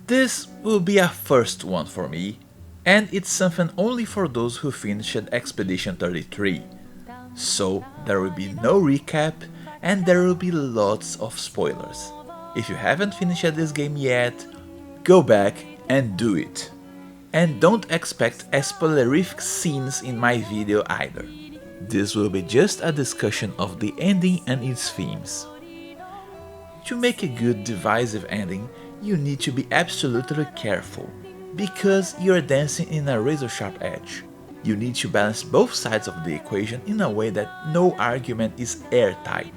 This will be a first one for me, and it's something only for those who finished Expedition 33. So there will be no recap and there will be lots of spoilers. If you haven't finished this game yet, go back and do it. And don't expect spoilerific scenes in my video either. This will be just a discussion of the ending and its themes. To make a good divisive ending, you need to be absolutely careful, because you're dancing in a razor-sharp edge. You need to balance both sides of the equation in a way that no argument is airtight.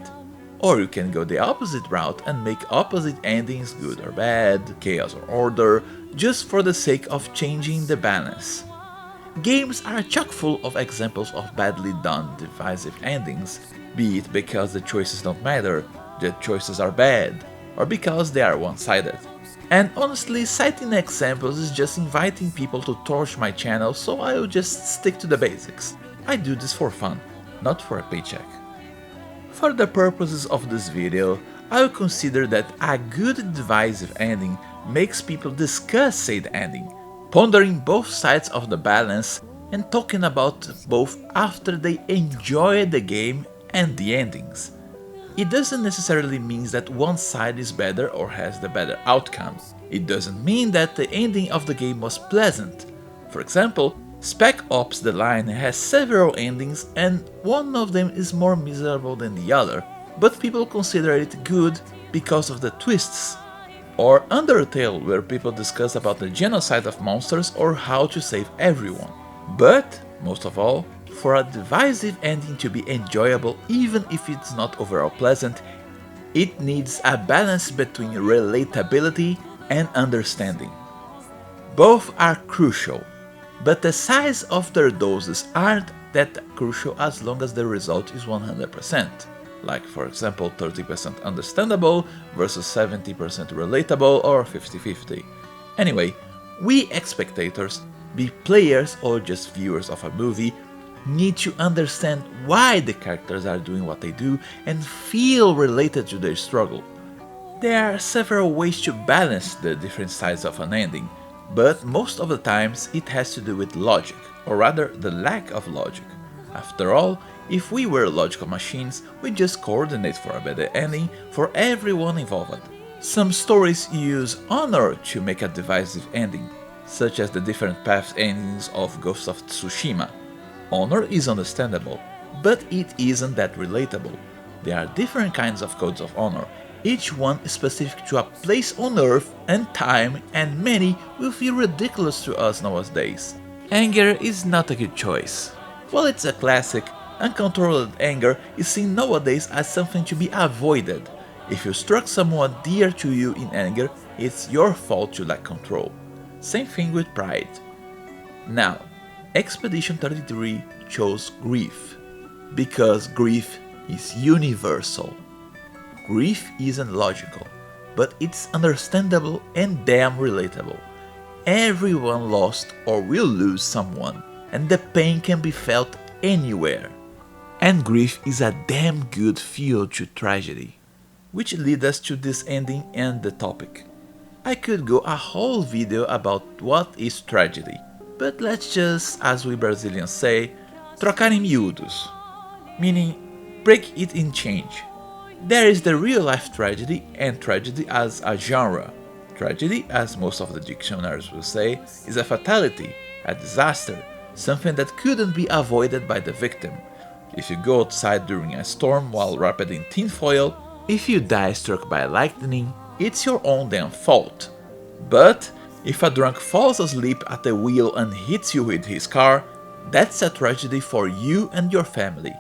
Or you can go the opposite route and make opposite endings good or bad, chaos or order, just for the sake of changing the balance. Games are chock full of examples of badly done divisive endings, be it because the choices don't matter, the choices are bad, or because they are one-sided. And honestly, citing examples is just inviting people to torch my channel, so I'll just stick to the basics. I do this for fun, not for a paycheck. For the purposes of this video, I'll consider that a good divisive ending makes people discuss said ending, pondering both sides of the balance and talking about both after they enjoy the game and the endings. It doesn't necessarily mean that one side is better or has the better outcome. It doesn't mean that the ending of the game was pleasant. For example, Spec Ops: The Line has several endings and one of them is more miserable than the other, but people consider it good because of the twists. Or Undertale, where people discuss about the genocide of monsters or how to save everyone. But, most of all, for a divisive ending to be enjoyable even if it's not overall pleasant, it needs a balance between relatability and understanding. Both are crucial, but the size of their doses aren't that crucial as long as the result is 100%, like for example 30% understandable versus 70% relatable or 50-50. Anyway, we spectators, be players or just viewers of a movie, need to understand why the characters are doing what they do and feel related to their struggle. There are several ways to balance the different sides of an ending, but most of the times it has to do with logic, or rather the lack of logic. After all, if we were logical machines, we just coordinate for a better ending for everyone involved. Some stories use honor to make a divisive ending, such as the different path endings of Ghost of Tsushima. Honor is understandable, but it isn't that relatable. There are different kinds of codes of honor, each one specific to a place on Earth and time, and many will feel ridiculous to us nowadays. Anger is not a good choice. While it's a classic, uncontrolled anger is seen nowadays as something to be avoided. If you struck someone dear to you in anger, it's your fault to lack control. Same thing with pride. Now, Expedition 33 chose grief, because grief is universal. Grief isn't logical, but it's understandable and damn relatable. Everyone lost or will lose someone, and the pain can be felt anywhere. And grief is a damn good fuel to tragedy. Which leads us to this ending and the topic. I could go a whole video about what is tragedy, but let's just, as we Brazilians say, trocar em miúdos, meaning break it in change. There is the real-life tragedy and tragedy as a genre. Tragedy, as most of the dictionaries will say, is a fatality, a disaster, something that couldn't be avoided by the victim. If you go outside during a storm while wrapped in tinfoil, if you die struck by lightning, it's your own damn fault. But if a drunk falls asleep at the wheel and hits you with his car, that's a tragedy for you and your family.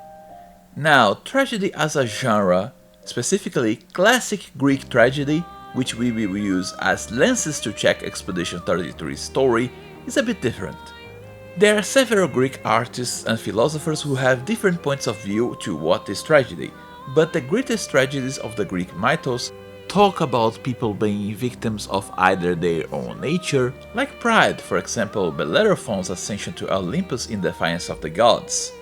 Now, tragedy as a genre, specifically classic Greek tragedy, which we will use as lenses to check Expedition 33's story, is a bit different. There are several Greek artists and philosophers who have different points of view to what is tragedy, but the greatest tragedies of the Greek mythos talk about people being victims of either their own nature, like pride, for example Bellerophon's ascension to Olympus in defiance of the gods,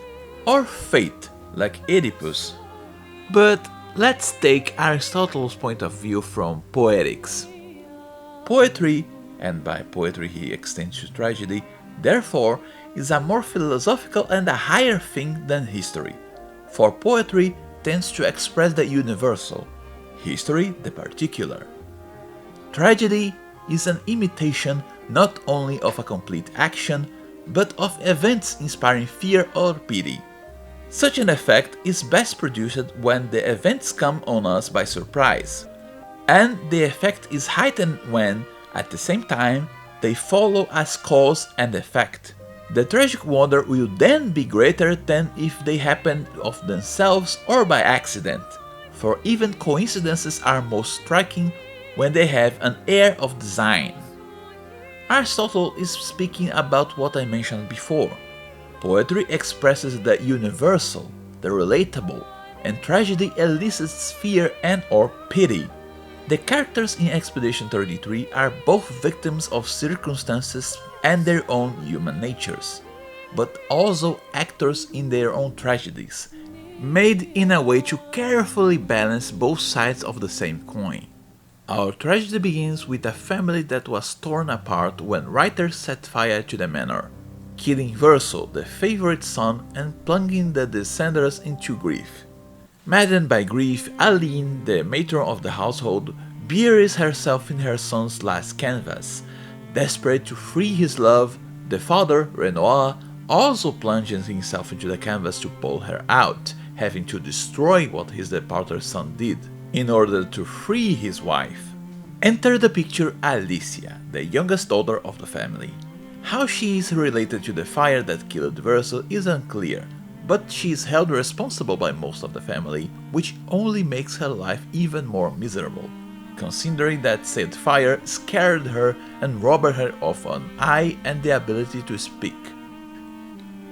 or fate, like Oedipus. But let's take Aristotle's point of view from Poetics. Poetry and by poetry he extends to tragedy, therefore is a more philosophical and a higher thing than history. For poetry tends to express the universal, history the particular. Tragedy is an imitation not only of a complete action, but of events inspiring fear or pity. Such an effect is best produced when the events come on us by surprise, and the effect is heightened when, at the same time, they follow as cause and effect. The tragic wonder will then be greater than if they happened of themselves or by accident, for even coincidences are most striking when they have an air of design. Aristotle is speaking about what I mentioned before. Poetry expresses the universal, the relatable, and tragedy elicits fear and or pity. The characters in Expedition 33 are both victims of circumstances and their own human natures, but also actors in their own tragedies, made in a way to carefully balance both sides of the same coin. Our tragedy begins with a family that was torn apart when writers set fire to the manor, killing Verso, the favorite son, and plunging the descendants into grief. Maddened by grief, Aline, the matron of the household, buries herself in her son's last canvas. Desperate to free his love, the father, Renoir, also plunges himself into the canvas to pull her out, having to destroy what his departed son did, in order to free his wife. Enter the picture Alysia, the youngest daughter of the family. How she is related to the fire that killed Verso is unclear, but she is held responsible by most of the family, which only makes her life even more miserable, considering that said fire scared her and robbed her of an eye and the ability to speak.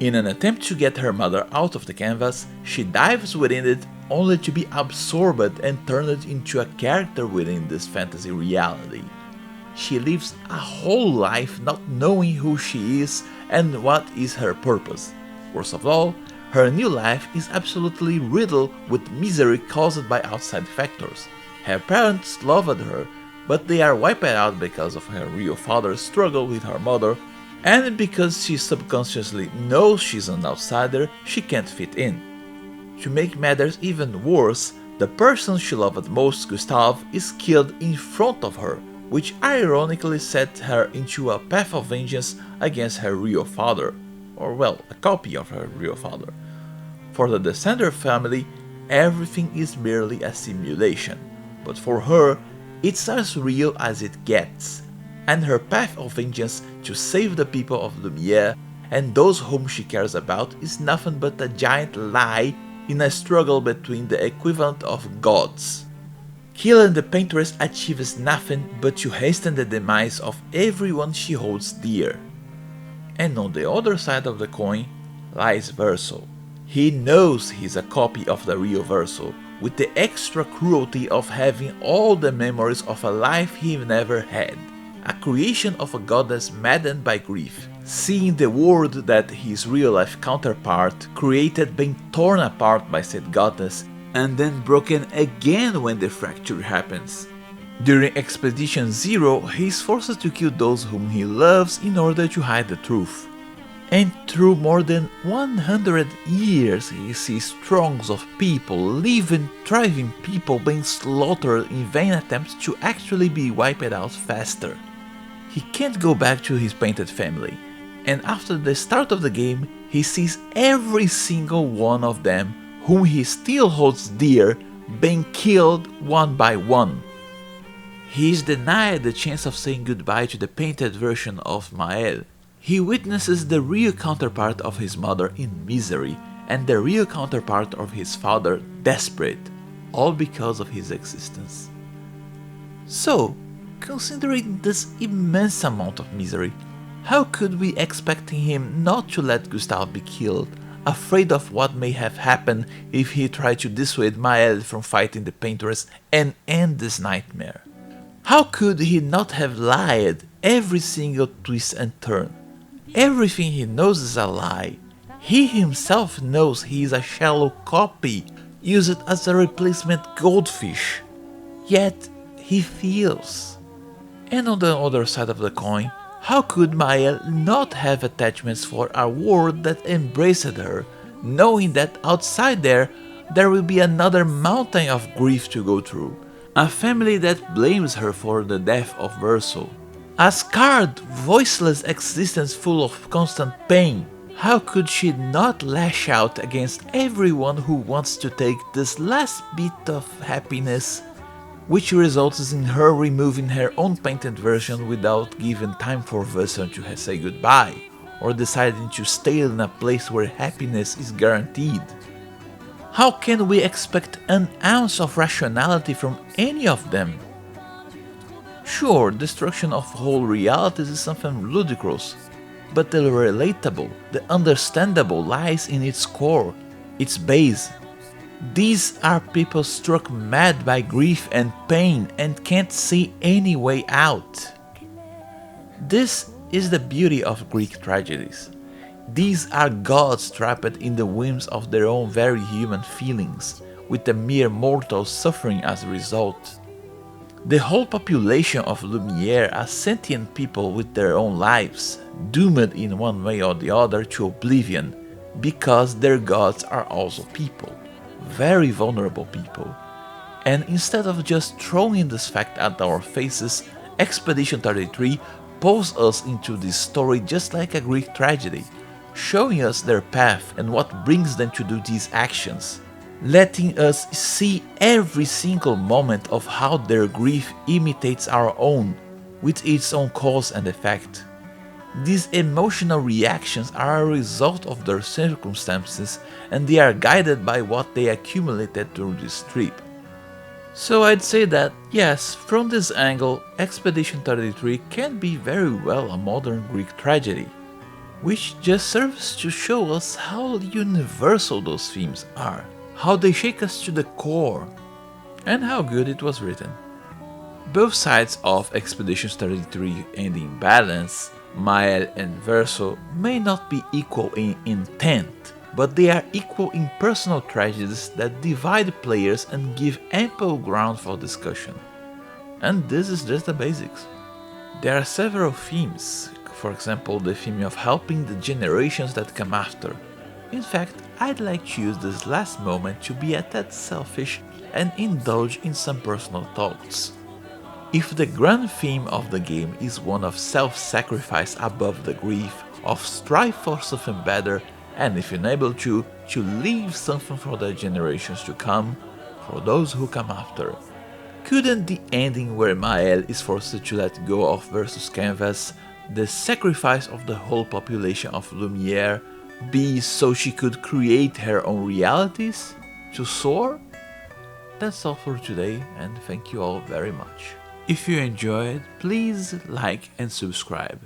In an attempt to get her mother out of the canvas, she dives within it only to be absorbed and turned into a character within this fantasy reality. She lives a whole life not knowing who she is and what is her purpose. Worst of all, her new life is absolutely riddled with misery caused by outside factors. Her parents loved her, but they are wiped out because of her real father's struggle with her mother, and because she subconsciously knows she's an outsider, she can't fit in. To make matters even worse, the person she loved most, Gustave, is killed in front of her, which ironically set her into a path of vengeance against her real father, or well, a copy of her real father. For the Descender family, everything is merely a simulation, but for her, it's as real as it gets, and her path of vengeance to save the people of Lumiere and those whom she cares about is nothing but a giant lie in a struggle between the equivalent of gods. Killing the paintress achieves nothing but to hasten the demise of everyone she holds dear. And on the other side of the coin lies Verso. He knows he's a copy of the real Verso, with the extra cruelty of having all the memories of a life he never had. A creation of a goddess maddened by grief, seeing the world that his real-life counterpart created being torn apart by said goddess, and then broken again when the fracture happens. During Expedition Zero, he is forced to kill those whom he loves in order to hide the truth. And through more than 100 years he sees throngs of people, living, thriving people being slaughtered in vain attempts to actually be wiped out faster. He can't go back to his painted family, and after the start of the game, he sees every single one of them, whom he still holds dear, being killed one by one. He is denied the chance of saying goodbye to the painted version of Maël. He witnesses the real counterpart of his mother in misery, and the real counterpart of his father desperate, all because of his existence. So, considering this immense amount of misery, how could we expect him not to let Gustave be killed, afraid of what may have happened if he tried to dissuade Maël from fighting the paintress and end this nightmare? How could he not have lied every single twist and turn? Everything he knows is a lie. He himself knows he is a shallow copy, used as a replacement goldfish. Yet he feels. And on the other side of the coin, how could Mael not have attachments for a world that embraced her, knowing that outside there will be another mountain of grief to go through? A family that blames her for the death of Verso. A scarred, voiceless existence full of constant pain. How could she not lash out against everyone who wants to take this last bit of happiness, which results in her removing her own painted version without giving time for Verso to say goodbye, or deciding to stay in a place where happiness is guaranteed? How can we expect an ounce of rationality from any of them? Sure, destruction of whole realities is something ludicrous, but the relatable, the understandable lies in its core, its base. These are people struck mad by grief and pain and can't see any way out. This is the beauty of Greek tragedies. These are gods trapped in the whims of their own very human feelings, with a mere mortal suffering as a result. The whole population of Lumiere are sentient people with their own lives, doomed in one way or the other to oblivion, because their gods are also people, very vulnerable people. And instead of just throwing this fact at our faces, Expedition 33 pulls us into this story just like a Greek tragedy, showing us their path and what brings them to do these actions, letting us see every single moment of how their grief imitates our own, with its own cause and effect. These emotional reactions are a result of their circumstances, and they are guided by what they accumulated through this trip. So I'd say that, yes, from this angle, Expedition 33 can be very well a modern Greek tragedy, which just serves to show us how universal those themes are, how they shake us to the core, and how good it was written. Both sides of Expedition 33 ending balance, Mael and Verso, may not be equal in intent, but they are equal in personal tragedies that divide players and give ample ground for discussion. And this is just the basics. There are several themes, for example the theme of helping the generations that come after. In fact, I'd like to use this last moment to be a tad selfish and indulge in some personal thoughts. If the grand theme of the game is one of self-sacrifice above the grief, of strive for something better, and if enabled to leave something for the generations to come, for those who come after, couldn't the ending where Mael is forced to let go of Verso's canvas, the sacrifice of the whole population of Lumiere, be so she could create her own realities to soar? That's all for today, and thank you all very much. If you enjoyed, please like and subscribe.